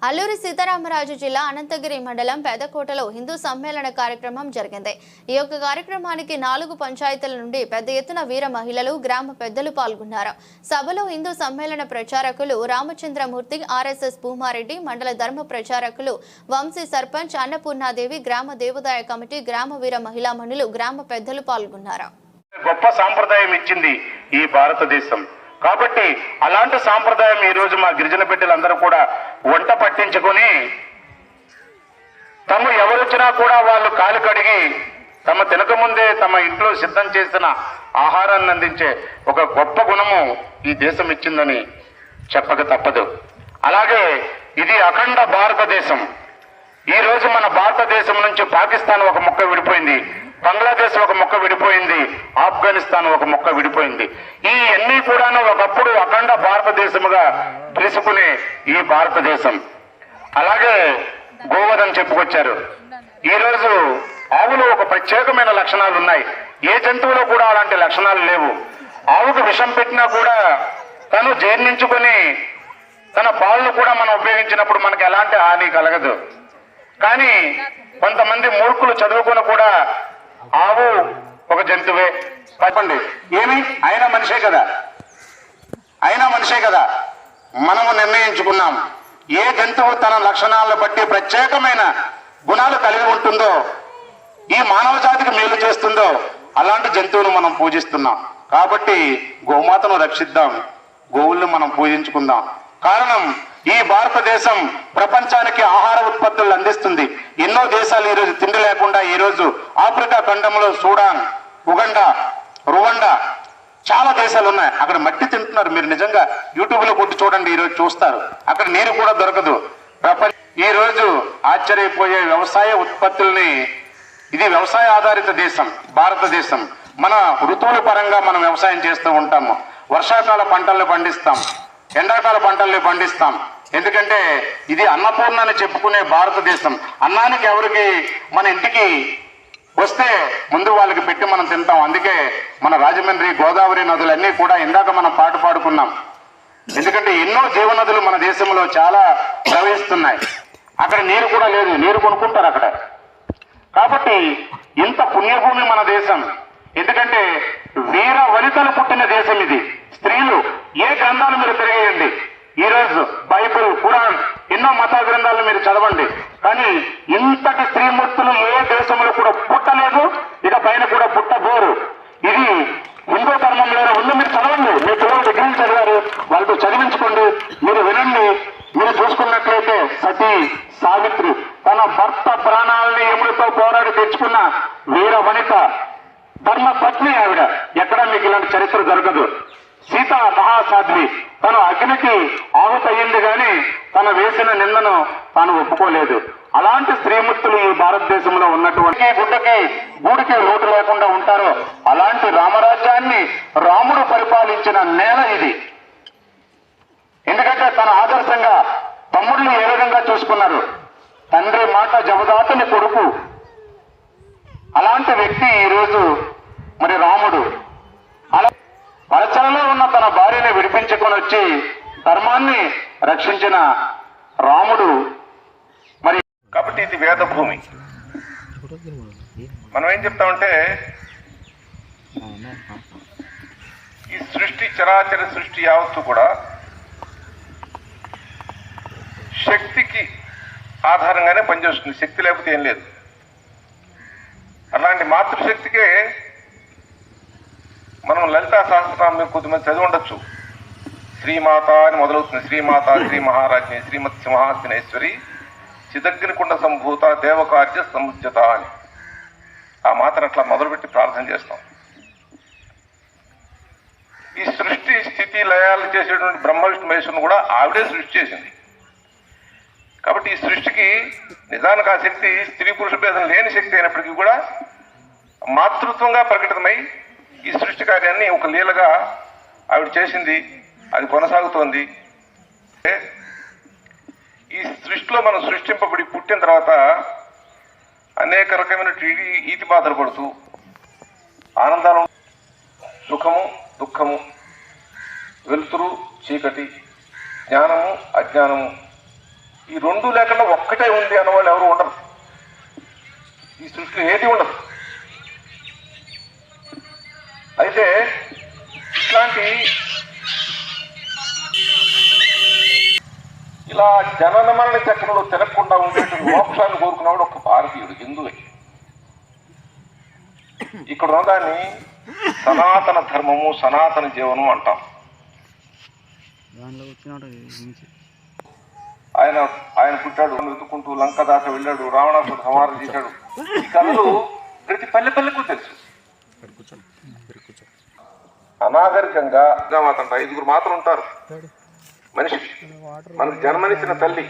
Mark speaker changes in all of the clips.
Speaker 1: అల్లూరి సీతారామరాజు జిల్లా అనంతగిరి మండలం పెదకోటలో హిందూ సమ్మేళన కార్యక్రమం జరిగింది. ఈ యొక్క కార్యక్రమానికి 4 పంచాయతీల నుండి పెద్ద ఎత్తున వీర మహిళలు, గ్రామ పెద్దలు పాల్గొన్నారు. సభలో హిందూ సమ్మేళన ప్రచారకులు రామచంద్రమూర్తి, ఆర్ఎస్ఎస్ భూమారెడ్డి, మండల ధర్మ ప్రచారకులు వంశీ సర్పంచ్ అన్నపూర్ణాదేవి, గ్రామ దేవాదాయ కమిటీ, గ్రామ వీర మహిళామణులు, గ్రామ పెద్దలు పాల్గొన్నారు.
Speaker 2: గొప్ప సాంప్రదాయం ఇచ్చింది ఈ భారతదేశం. కాబట్టి అలాంటి సాంప్రదాయం ఈ రోజు మా గిరిజన బిడ్డలందరూ కూడా వంట పట్టించుకొని తమ ఎవరొచ్చినా కూడా వాళ్ళు కాలు కడిగి తమ తినకముందే తమ ఇంట్లో సిద్ధం చేసిన ఆహారాన్ని అందించే ఒక గొప్ప గుణము ఈ దేశం ఇచ్చిందని చెప్పక తప్పదు. అలాగే ఇది అఖండ భారతదేశం. ఈ రోజు మన భారతదేశం నుంచి పాకిస్తాన్ ఒక ముక్క విడిపోయింది, బంగ్లాదేశ్ ఒక ముక్క విడిపోయింది, ఆఫ్ఘనిస్తాన్ ఒక ముక్క విడిపోయింది. ఈ అన్ని కూడాను ఒకప్పుడు అఖండ భారతదేశముగా పిలుచుకునే ఈ భారతదేశం. అలాగే గోవధం చెప్పుకొచ్చారు. ఈ రోజు ఆవులు ఒక ప్రత్యేకమైన లక్షణాలు ఉన్నాయి. ఏ జంతువులో కూడా అలాంటి లక్షణాలు లేవు. ఆవుకు విషం పెట్టినా కూడా తను జీర్ణించుకొని తన పాలను కూడా మనం ఉపయోగించినప్పుడు మనకు ఎలాంటి హాని కలగదు. కానీ కొంతమంది మూర్ఖులు చదువుకుని కూడా ఆవు ఒక జంతువే చెప్పండి, ఏమి అయినా మనిషే కదా, మనము నిర్ణయించుకున్నాం. ఏ జంతువు తన లక్షణాలను బట్టి ప్రత్యేకమైన గుణాలు కలిగి ఉంటుందో, ఈ మానవ జాతికి మేలు చేస్తుందో అలాంటి జంతువును మనం పూజిస్తున్నాం. కాబట్టి గోమాతను రక్షిద్దాం, గోవుల్ని మనం పూజించుకుందాం. కారణం ఈ భారతదేశం ప్రపంచానికి ఆహార ఉత్పత్తులు అందిస్తుంది. ఎన్నో దేశాలు ఈరోజు తిండి లేకుండా ఈరోజు ఆఫ్రికా ఖండంలో సూడాన్, ఉగండా, రువండా చాలా దేశాలు ఉన్నాయి. అక్కడ మట్టి తింటున్నారు. మీరు నిజంగా యూట్యూబ్ లో కొట్టి చూడండి, ఈరోజు చూస్తారు. అక్కడ నీరు కూడా దొరకదు. ఈ రోజు ఆశ్చర్యపోయే వ్యవసాయ ఉత్పత్తుల్ని, ఇది వ్యవసాయ ఆధారిత దేశం భారతదేశం. మన ఋతువుల పరంగా మనం వ్యవసాయం చేస్తూ ఉంటాము. వర్షాకాల పంటల్ని పండిస్తాం, ఎండాకాల పంటల్ని పండిస్తాం. ఎందుకంటే ఇది అన్నపూర్ణ అని చెప్పుకునే భారతదేశం. అన్నానికి ఎవరికి మన ఇంటికి వస్తే ముందు వాళ్ళకి పెట్టి మనం తింటాం. అందుకే మన రాజమండ్రి, గోదావరి నదులన్నీ కూడా ఇందాక మనం పాట పాడుకున్నాం. ఎందుకంటే ఎన్నో జీవనదులు మన దేశంలో చాలా ప్రవహిస్తున్నాయి. అక్కడ నీరు కూడా లేదు, నీరు కొనుక్కుంటారు అక్కడ. కాబట్టి ఇంత పుణ్యభూమి మన దేశం. ఎందుకంటే వీర వనితలు పుట్టిన దేశం ఇది. స్త్రీలు ఏ గ్రంథాలు మీరు తిరిగేయండి, ఈ రోజు బైబిల్, ఖురాన్, ఎన్నో మత గ్రంథాలను మీరు చదవండి. కానీ ఇంతటి స్త్రీమూర్తులు ఏ దేశంలో కూడా పుట్టలేదు, ఇక పైన కూడా పుట్టబోరు. ఇది హిందూ ధర్మంలోనే ఉంది. మీరు చదవండి, మీ పిల్లలు డిగ్రీలు చదివారు, వాళ్ళతో చదివించుకోండి, మీరు వినండి. మీరు చూసుకున్నట్లయితే సతీ సావిత్రి తన భర్త ప్రాణాలని యముడితో పోరాడి తెచ్చుకున్న వీర వనిత, ధర్మ పత్ని ఆవిడ. ఎక్కడా మీకు ఇలాంటి చరిత్ర దొరకదు. సీత మహాసాధ్వి, తను అగ్నికి ఆహుతయ్యింది కానీ తను వేసిన నిందను తాను ఒప్పుకోలేదు. అలాంటి స్త్రీమూర్తులు ఈ భారతదేశంలో ఉన్నటువంటి గుడ్డకి గూడికి లోటు లేకుండా ఉంటారో అలాంటి రామరాజ్యాన్ని రాముడు పరిపాలించిన నేల ఇది. ఎందుకంటే తన ఆదర్శంగా తమ్ముళ్ళు ఏ విధంగా చూసుకున్నారు. తండ్రి మాట జవదాతని కొడుకు. అలాంటి వ్యక్తి ఈరోజు మరి రాముడు. అలా వలసలలో ఉన్న తన భార్యని విడిపించుకొని వచ్చి ధర్మాన్ని రక్షించిన రాముడు. మరి కాబట్టి ఇది వేద భూమి. మనం ఏం చెప్తామంటే ఈ సృష్టి, చరాచర సృష్టి యావత్తు కూడా శక్తికి ఆధారంగానే పనిచేస్తుంది. శక్తి లేకపోతే ఏం లేదు. అలాంటి మాతృశక్తికే మనం లలితా సహస్రనామం కొద్దిమంది చదివి ఉండొచ్చు. శ్రీమాత అని మొదలవుతుంది. శ్రీమాత, శ్రీ మహారాజ్ని, శ్రీమత్ సింహాసనేశ్వరి, చిదగ్నికుండ సంభూత, దేవకార్య సముజ్జత అని ఆ మాతను అట్లా మొదలుపెట్టి ప్రార్థన చేస్తాం. ఈ సృష్టి స్థితి లయాలు చేసేటువంటి బ్రహ్మ విష్ణు మహేశ్వరుని కూడా ఆవిడే సృష్టి చేసింది. కాబట్టి ఈ సృష్టికి నిజానికి ఆ శక్తి స్త్రీ పురుష భేదం లేని శక్తి అయినప్పటికీ కూడా మాతృత్వంగా ప్రకటితమై ఈ సృష్టి కార్యాన్ని ఒక లీలగా ఆవిడ చేసింది. అది కొనసాగుతోంది. ఈ సృష్టిలో మనం సృష్టింపబడి పుట్టిన తర్వాత అనేక రకమైన ఈతి బాధలు పడుతూ ఆనందాలు, సుఖము, దుఃఖము, వెలుతురు, చీకటి, జ్ఞానము, అజ్ఞానము,
Speaker 3: ఈ రెండు లేకుండా ఒక్కటే ఉంది అన్నవాళ్ళు ఎవరు ఉండరు. ఈ సృష్టిలో ఏది ఉండదు. అయితే ఇట్లాంటి ఇలా జనన మరణ చక్రంలో తిరగకుండా ఉండేటువంటి మోక్షాన్ని కోరుకున్నవాడు ఒక భారతీయుడు, హిందువే. ఇక్కడ ఉన్నదాన్ని సనాతన ధర్మము, సనాతన జీవనం అంటాం. ఆయన పుట్టాడు, వెతుకుంటూ లంక దాకా వెళ్ళాడు, రావణాసుడు సంహారం చేశాడు. ఈ కథలు ప్రతి పల్లెకు తెలుసు. అనాగరికంగా మాత్రం 5 మాత్రం ఉంటారు మనిషి. మనకు జన్మనిచ్చిన తల్లి,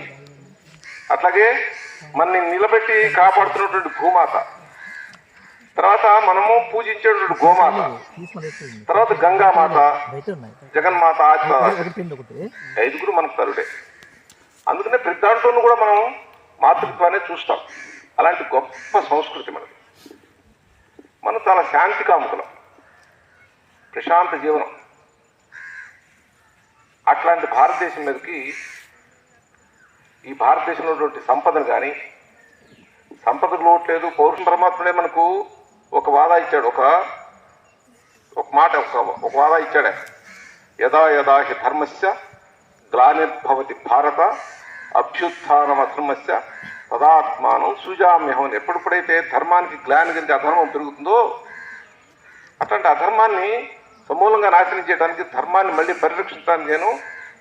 Speaker 3: అట్లాగే మనని నిలబెట్టి కాపాడుతున్నటువంటి భూమాత, తర్వాత మనము పూజించేటువంటి గోమాత, తర్వాత గంగామాత, జగన్మాత, ఆదిత్య. 5 మనకు తల్లుడే. అందుకనే ప్రతి దాంట్లోనూ కూడా మనం మాతృత్వాన్ని చూస్తాం. అలాంటి గొప్ప సంస్కృతి మనది. మనం చాలా శాంతి కాముకులం, ప్రశాంత జీవనం. అట్లాంటి భారతదేశం మీదకి ఈ భారతదేశంలో ఉన్నటువంటి సంపదను కానీ, సంపదకు లోటు లేదు. పౌరుష పరమాత్మనే మనకు ఒక వాదా ఇచ్చాడు, ఒక మాట, ఒక వాదా ఇచ్చాడు. యదా యదా హి ధర్మస్య గ్లానిర్భవతి భారత అభ్యుత్థానమధర్మస్య తదాత్మానం సృజామ్యహం. ఎప్పుడెప్పుడైతే ధర్మానికి గ్లాని కలిగి అధర్మం పెరుగుతుందో, అట్లాంటి అధర్మాన్ని సమూలంగా నాశనం చేయడానికి, ధర్మాన్ని మళ్ళీ పరిరక్షించడానికి నేను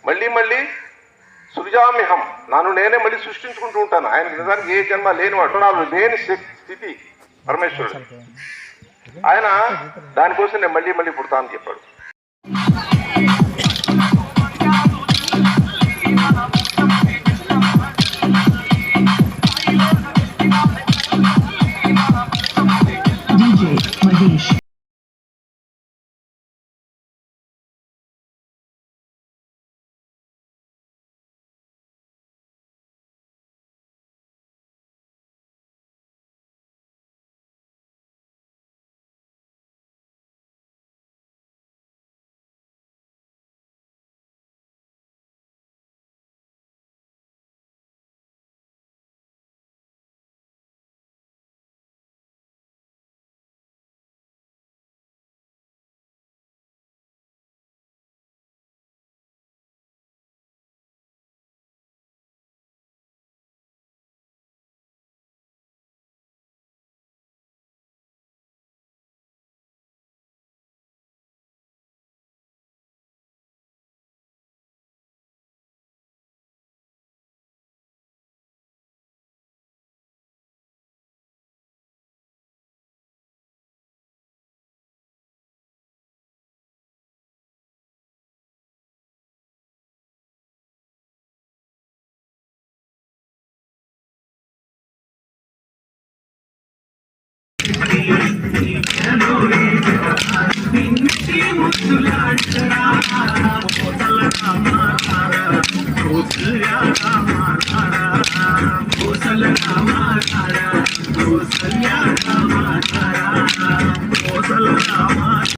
Speaker 3: మళ్ళీ సృజామ్యహం, నన్ను నేనే మళ్ళీ సృష్టించుకుంటూ ఉంటాను. ఆయన నిజానికి ఏ జన్మ లేనివాడు, నాలో లేని స్థితి పరమేశ్వరుడు. ఆయన దానికోసం నేను మళ్ళీ పుడతానని చెప్పాడు.
Speaker 4: Kosala